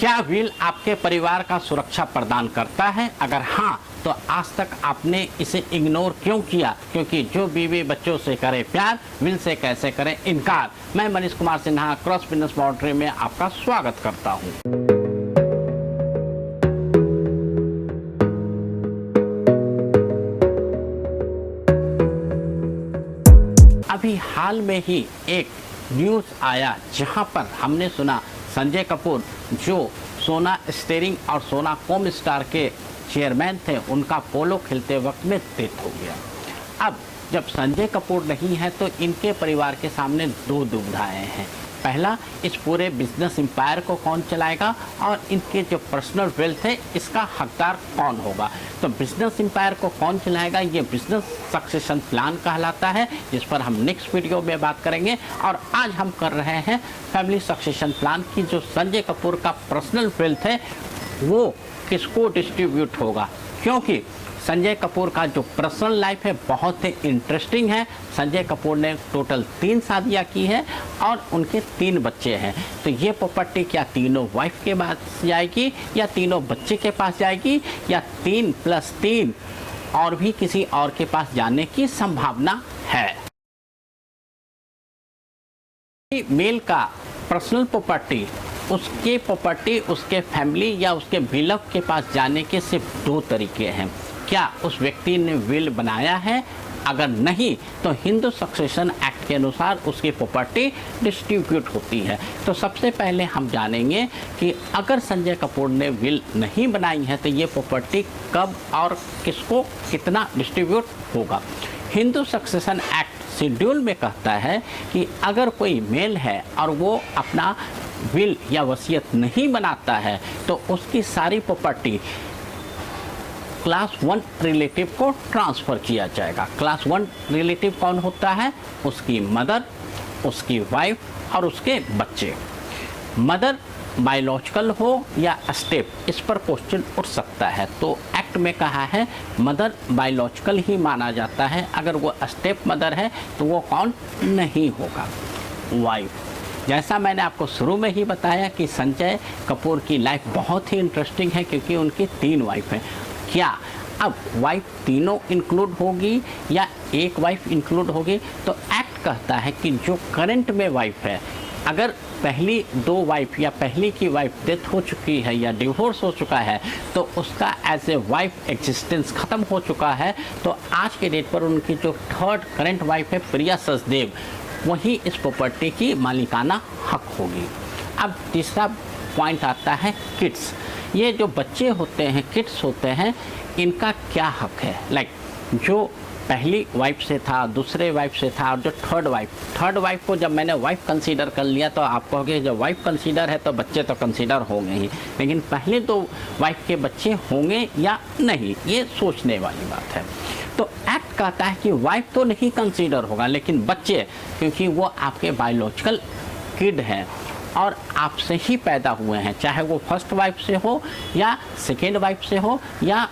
क्या विल आपके परिवार का सुरक्षा प्रदान करता है? अगर हाँ, तो आज तक आपने इसे इग्नोर क्यों किया? क्योंकि जो बीवी बच्चों से करे प्यार, विल से कैसे करें इनकार। मैं Manish Kumar Sinha cross business boundary में आपका स्वागत करता हूं। अभी हाल में ही एक न्यूज़ आया जहां पर हमने सुना संजय कपूर जो सोना स्टीयरिंग और सोना कॉम स्टार के चेयरमैन थे, उनका पोलो खेलते वक्त में डेथ हो गया। अब जब संजय कपूर नहीं है तो इनके परिवार के सामने दो दुविधाएं हैं। पहला, इस पूरे बिजनेस एम्पायर को कौन चलाएगा और इनके जो पर्सनल वेल्थ है इसका हकदार कौन होगा। तो बिजनेस एम्पायर को कौन चलाएगा, ये बिजनेस सक्सेशन प्लान कहलाता है, जिस पर हम नेक्स्ट वीडियो में बात करेंगे। और आज हम कर रहे हैं फैमिली सक्सेशन प्लान की जो संजय कपूर का पर्सनल वेल्थ है वो किसको डिस्ट्रीब्यूट होगा, क्योंकि संजय कपूर का जो पर्सनल लाइफ है बहुत ही इंटरेस्टिंग है। संजय कपूर ने टोटल 3 शादियाँ की है और उनके 3 बच्चे हैं। तो ये प्रॉपर्टी क्या तीनों वाइफ के पास जाएगी या तीनों बच्चे के पास जाएगी या 3 + 3 और भी किसी और के पास जाने की संभावना है। मेल का पर्सनल प्रॉपर्टी उसके फैमिली या उसके बिलव के पास जाने के सिर्फ 2 तरीके हैं। क्या उस व्यक्ति ने विल बनाया है? अगर नहीं तो हिंदू सक्सेशन एक्ट के अनुसार उसकी प्रॉपर्टी डिस्ट्रीब्यूट होती है। तो सबसे पहले हम जानेंगे कि अगर संजय कपूर ने विल नहीं बनाई है तो ये प्रॉपर्टी कब और किसको कितना डिस्ट्रीब्यूट होगा। हिंदू सक्सेशन एक्ट शेड्यूल में कहता है कि अगर कोई मेल है और वो अपना विल या वसीयत नहीं बनाता है तो उसकी सारी प्रॉपर्टी क्लास 1 रिलेटिव को ट्रांसफ़र किया जाएगा। क्लास 1 रिलेटिव कौन होता है? उसकी मदर, उसकी वाइफ और उसके बच्चे। मदर बायोलॉजिकल हो या स्टेप, इस पर क्वेश्चन उठ सकता है। तो एक्ट में कहा है मदर बायोलॉजिकल ही माना जाता है। अगर वो स्टेप मदर है तो वो कौन नहीं होगा? वाइफ। जैसा मैंने आपको शुरू में ही बताया कि संजय कपूर की लाइफ बहुत ही इंटरेस्टिंग है क्योंकि उनकी 3 वाइफ हैं। क्या अब वाइफ तीनों इंक्लूड होगी या एक वाइफ इंक्लूड होगी? तो एक्ट कहता है कि जो करंट में वाइफ है, अगर पहली 2 वाइफ या पहली की वाइफ डेथ हो चुकी है या डिवोर्स हो चुका है तो उसका एज ए वाइफ एग्जिस्टेंस ख़त्म हो चुका है। तो आज के डेट पर उनकी जो 3rd करंट वाइफ है प्रिया सचदेव, वही इस प्रॉपर्टी की मालिकाना हक होगी। अब तीसरा पॉइंट आता है किड्स। ये जो बच्चे होते हैं, किड्स होते हैं, इनका क्या हक है? लाइक जो पहली वाइफ से था, दूसरे वाइफ से था और जो थर्ड वाइफ को जब मैंने वाइफ कंसीडर कर लिया तो आप कहोगे जब वाइफ कंसीडर है तो बच्चे तो कंसीडर होंगे ही, लेकिन पहले 2 वाइफ के बच्चे होंगे या नहीं, ये सोचने वाली बात है। तो एक्ट कहता है कि वाइफ तो नहीं कंसीडर होगा लेकिन बच्चे, क्योंकि वो आपके बायोलॉजिकल किड हैं और आपसे ही पैदा हुए हैं, चाहे वो फर्स्ट वाइफ से हो या सेकेंड वाइफ से हो या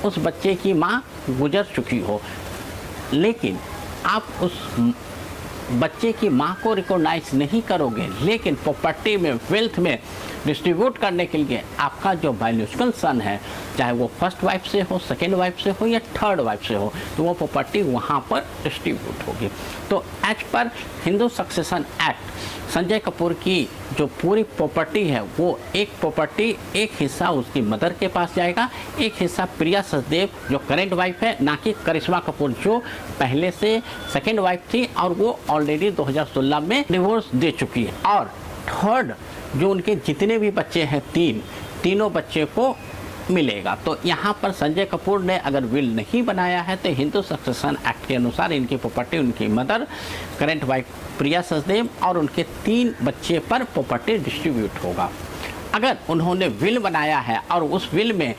उस बच्चे की माँ गुजर चुकी हो, लेकिन आप उस बच्चे की माँ को रिकॉग्नाइज नहीं करोगे। लेकिन प्रॉपर्टी में, वेल्थ में डिस्ट्रीब्यूट करने के लिए आपका जो बायोलॉजिकल सन है, चाहे वो फर्स्ट वाइफ से हो, सेकेंड वाइफ से हो या थर्ड वाइफ से हो, तो वो प्रॉपर्टी वहाँ पर डिस्ट्रीब्यूट होगी। तो as per Hindu succession act Sanjay Kapoor की जो पूरी प्रॉपर्टी है वो एक हिस्सा उसकी मदर के पास जाएगा, एक हिस्सा प्रिया सचदेव जो करेंट वाइफ है, ना कि करिश्मा कपूर जो पहले से सेकेंड वाइफ थी और वो ऑलरेडी 2016 में डिवोर्स दे चुकी है। और थर्ड जो उनके जितने भी बच्चे हैं, तीनों बच्चे को मिलेगा। तो यहाँ पर संजय कपूर ने अगर विल नहीं बनाया है तो हिंदू सक्सेशन एक्ट के अनुसार इनकी प्रॉपर्टी उनकी मदर, करंट वाइफ प्रिया सचदेव और उनके 3 बच्चे पर प्रॉपर्टी डिस्ट्रीब्यूट होगा। अगर उन्होंने विल बनाया है और उस विल में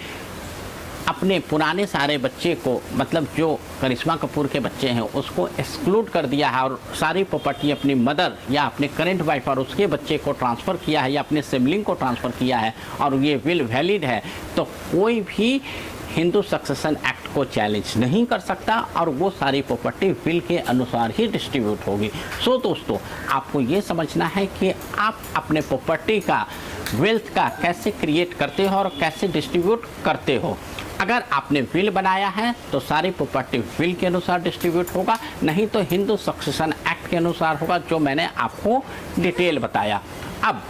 अपने पुराने सारे बच्चे को, मतलब जो करिश्मा कपूर के बच्चे हैं उसको एक्सक्लूड कर दिया है और सारी प्रॉपर्टी अपनी मदर या अपने करंट वाइफ और उसके बच्चे को ट्रांसफ़र किया है या अपने सिबलिंग को ट्रांसफ़र किया है और ये विल वैलिड है, तो कोई भी हिंदू सक्सेशन एक्ट को चैलेंज नहीं कर सकता और वो सारी प्रॉपर्टी विल के अनुसार ही डिस्ट्रीब्यूट होगी। सो दोस्तों, आपको ये समझना है कि आप अपने प्रॉपर्टी का वेल्थ का कैसे क्रिएट करते हो और कैसे डिस्ट्रीब्यूट करते हो। अगर आपने विल बनाया है तो सारी प्रॉपर्टी विल के अनुसार डिस्ट्रीब्यूट होगा, नहीं तो हिंदू सक्सेशन एक्ट के अनुसार होगा, जो मैंने आपको डिटेल बताया। अब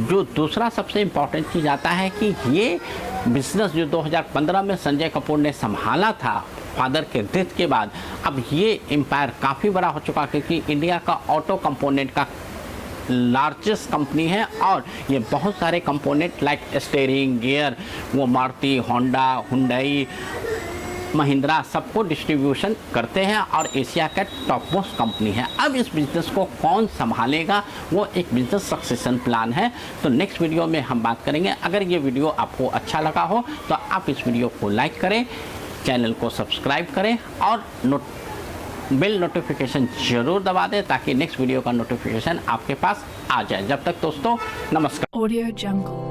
जो दूसरा सबसे इम्पॉर्टेंट चीज़ आता है कि ये बिजनेस जो 2015 में संजय कपूर ने संभाला था फादर के डेथ के बाद, अब ये एम्पायर काफ़ी बड़ा हो चुका, क्योंकि इंडिया का ऑटो कंपोनेंट का लार्जेस्ट कंपनी है और ये बहुत सारे कंपोनेंट लाइक स्टीयरिंग गियर, वो मारुति, होंडा, हुंडई, महिंद्रा सबको डिस्ट्रीब्यूशन करते हैं और एशिया का टॉप मोस्ट कंपनी है। अब इस बिज़नेस को कौन संभालेगा, वो एक बिजनेस सक्सेशन प्लान है। तो नेक्स्ट वीडियो में हम बात करेंगे। अगर ये वीडियो आपको अच्छा लगा हो तो आप इस वीडियो को लाइक करें, चैनल को सब्सक्राइब करें और बेल नोटिफिकेशन जरूर दबा दें ताकि नेक्स्ट वीडियो का नोटिफिकेशन आपके पास आ जाए। जब तक दोस्तों, नमस्कार। Audio Jungle।